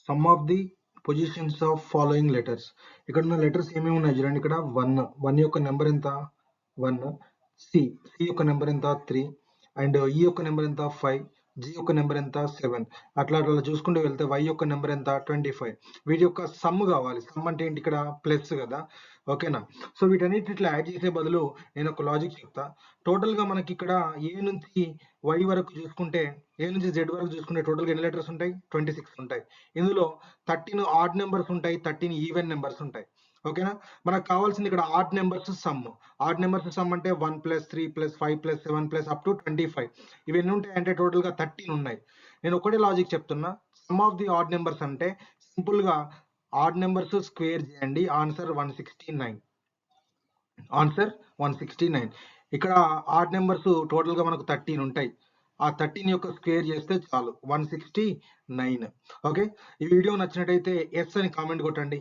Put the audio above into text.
Some of the positions of following letters. ఇక్కడ ఉన్న letters ఏమేమి ఉన్నాయి చూడండి. ఇక్కడ వన్ యొక్క నెంబర్ ఎంత 1, సి యొక్క నెంబర్ ఎంత 3, అండ్ ఈ యొక్క నెంబర్ ఎంత 5, జి యొక్క నెంబర్ ఎంత 7. అట్లా అట్లా చూసుకుంటూ వెళ్తే వై యొక్క నెంబర్ ఎంత 25. వీటి యొక్క సమ్ కావాలి. సమ్ అంటే ఏంటి, ఇక్కడ ప్లస్ కదా, ఓకేనా. సో వీటన్నిటి ఇట్లా యాడ్ చేసే బదులు నేను ఒక లాజిక్ చెప్తా. టోటల్ గా మనకి ఇక్కడ ఏ నుంచి వై వరకు చూసుకుంటే, ఏ నుంచి జెడ్ వరకు చూసుకుంటే టోటల్ గా ఎన్ని లెటర్స్ ఉంటాయి, 26 ఉంటాయి. ఇందులో 13 ఆడ్ నెంబర్స్ ఉంటాయి, 13 ఈవెన్ నెంబర్స్ ఉంటాయి, ఓకేనా. మనకు కావాల్సింది ఇక్కడ odd numbers sum. Odd numbers sum అంటే 1 + 3 + 5 + 7 + అప్ టు 25. ఇవి ఎన్ని ఉంటాయి అంటే టోటల్ గా 13 ఉన్నాయి. నేను ఒకటే లాజిక్ చెప్తున్నా. Some of the odd numbers అంటే సింపుల్ గా ఆడ్ నెంబర్స్ స్క్వేర్ చేయండి, ఆన్సర్ 169. ఆన్సర్ 169. ఇక్కడ ఆడ్ నెంబర్స్ టోటల్ గా మనకు 13 ఉంటాయి. ఆ 13 యొక్క స్క్వేర్ చేస్తే చాలు, 169. ఓకే. ఈ వీడియో నచ్చినట్టయితే ఎస్ అని కామెంట్ కొట్టండి.